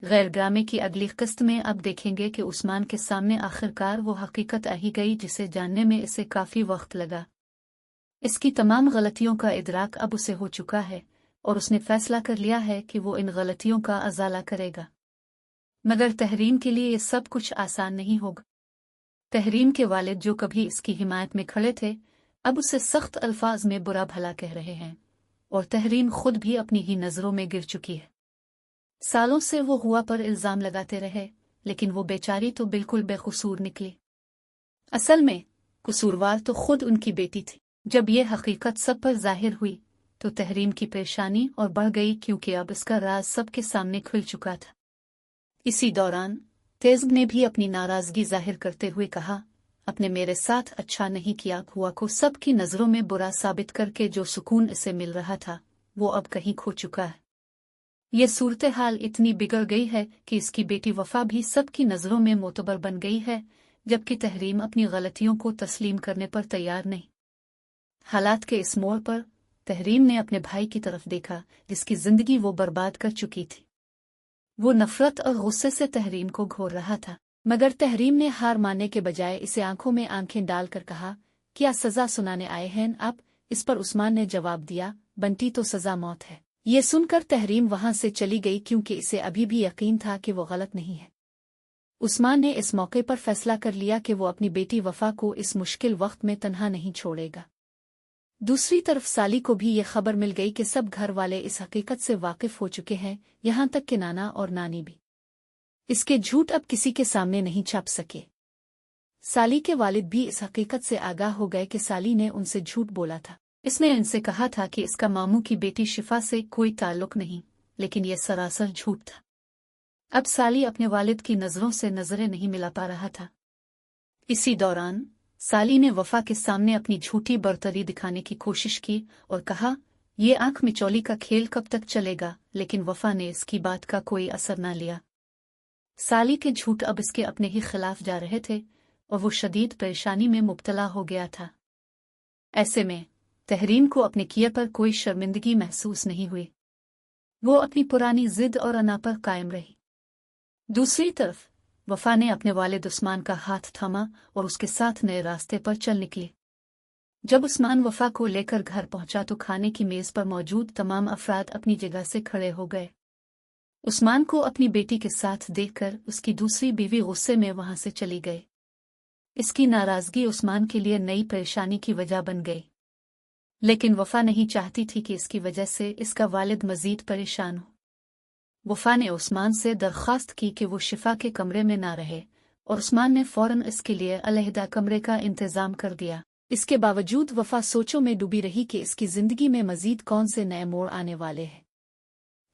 गैर ड्रामे की अगली किस्त में अब देखेंगे कि उस्मान के सामने आखिरकार वो हकीकत आ ही गई जिसे जानने में इसे काफी वक्त लगा। इसकी तमाम गलतियों का इदराक अब उसे हो चुका है और उसने फैसला कर लिया है कि वो इन गलतियों का अजाला करेगा। मगर तहरीम के लिए ये सब कुछ आसान नहीं होगा। तहरीम के वालिद जो कभी इसकी हिमायत में खड़े थे अब उसे सख्त अल्फाज में बुरा भला कह रहे हैं और तहरीम खुद भी अपनी ही नजरों में गिर चुकी है। सालों से वो हुआ पर इल्जाम लगाते रहे लेकिन वो बेचारी तो बिल्कुल बेकसूर निकली। असल में कसूरवार तो खुद उनकी बेटी थी। जब ये हकीकत सब पर जाहिर हुई तो तहरीम की परेशानी और बढ़ गई क्योंकि अब इसका राज सबके सामने खुल चुका था। इसी दौरान तेज़ब ने भी अपनी नाराजगी जाहिर करते हुए कहा, अपने मेरे साथ अच्छा नहीं किया, हुआ को सबकी नजरों में बुरा साबित करके जो सुकून इसे मिल रहा था वो अब कहीं खो चुका है। ये सूरत हाल इतनी बिगड़ गई है कि इसकी बेटी वफा भी सबकी नजरों में मोतबर बन गई है, जबकि तहरीम अपनी गलतियों को तस्लीम करने पर तैयार नहीं। हालात के इस मोड़ पर तहरीम ने अपने भाई की तरफ देखा जिसकी जिंदगी वो बर्बाद कर चुकी थी। वो नफरत और गुस्से से तहरीम को घोर रहा था, मगर तहरीम ने हार मानने के बजाय इसे आंखों में आंखें डालकर कहा, क्या सजा सुनाने आए हैं आप? इस पर उस्मान ने जवाब दिया, बंटी तो सजा मौत है। ये सुनकर तहरीम वहां से चली गई क्योंकि इसे अभी भी यकीन था कि वो गलत नहीं है। उस्मान ने इस मौके पर फैसला कर लिया कि वो अपनी बेटी वफा को इस मुश्किल वक्त में तन्हा नहीं छोड़ेगा। दूसरी तरफ साली को भी ये खबर मिल गई कि सब घर वाले इस हकीकत से वाकिफ हो चुके हैं, यहाँ तक कि नाना और नानी भी। इसके झूठ अब किसी के सामने नहीं छाप सके। साली के वालिद भी इस हकीकत से आगाह हो गए कि साली ने उनसे झूठ बोला था। इसने इनसे कहा था कि इसका मामू की बेटी शिफा से कोई ताल्लुक नहीं, लेकिन यह सरासर झूठ था। अब साली अपने वालिद की नजरों से नजरें नहीं मिला पा रहा था। इसी दौरान साली ने वफा के सामने अपनी झूठी बरतरी दिखाने की कोशिश की और कहा, ये आंख मिचौली का खेल कब तक चलेगा, लेकिन वफा ने इसकी बात का कोई असर न लिया। साली के झूठ अब इसके अपने ही खिलाफ जा रहे थे और वो शदीद परेशानी में मुब्तला हो गया था। ऐसे में तहरीम को अपने किए पर कोई शर्मिंदगी महसूस नहीं हुई। वो अपनी पुरानी जिद और अना पर कायम रही। दूसरी तरफ वफा ने अपने वालिद उस्मान का हाथ थामा और उसके साथ नए रास्ते पर चल निकली। जब उस्मान वफा को लेकर घर पहुंचा तो खाने की मेज पर मौजूद तमाम अफराद अपनी जगह से खड़े हो गए। उस्मान को अपनी बेटी के साथ देखकर उसकी दूसरी बीवी गुस्से में वहां से चली गई। इसकी नाराजगी उस्मान के लिए नई परेशानी की वजह बन गई, लेकिन वफा नहीं चाहती थी कि इसकी वजह से इसका वालिद मजीद परेशान हो। वफा ने उस्मान से दरख्वास्त की कि वो शिफा के कमरे में ना रहे और उस्मान ने फौरन इसके लिए अलहदा कमरे का इंतजाम कर दिया। इसके बावजूद वफा सोचों में डूबी रही कि इसकी जिंदगी में मजीद कौन से नए मोड़ आने वाले हैं।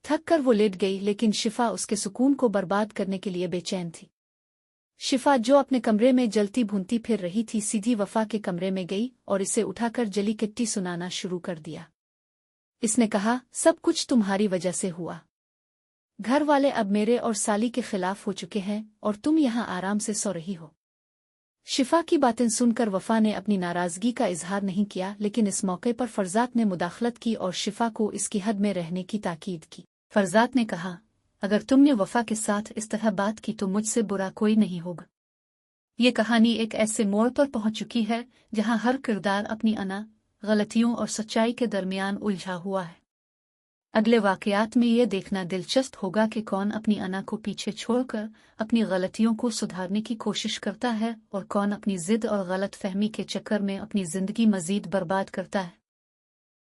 थक कर वो लेट गई, लेकिन शिफा उसके सुकून को बर्बाद करने के लिए बेचैन थी। शिफा जो अपने कमरे में जलती भूनती फिर रही थी, सीधी वफा के कमरे में गई और इसे उठाकर जली किट्टी सुनाना शुरू कर दिया। इसने कहा, सब कुछ तुम्हारी वजह से हुआ। घर वाले अब मेरे और साली के खिलाफ हो चुके हैं और तुम यहाँ आराम से सो रही हो। शिफा की बातें सुनकर वफा ने अपनी नाराजगी का इजहार नहीं किया, लेकिन इस मौके पर फरजात ने मुदाखलत की और शिफा को इसकी हद में रहने की ताकीद की। फरजात ने कहा, अगर तुमने वफा के साथ इस तरह बात की तो मुझसे बुरा कोई नहीं होगा। ये कहानी एक ऐसे मोड़ पर पहुंच चुकी है जहां हर किरदार अपनी अना, गलतियों और सच्चाई के दरमियान उलझा हुआ है। अगले वाकयात में ये देखना दिलचस्प होगा कि कौन अपनी अना को पीछे छोड़कर अपनी गलतियों को सुधारने की कोशिश करता है और कौन अपनी जिद और गलत फहमी के चक्कर में अपनी जिंदगी मजीद बर्बाद करता है।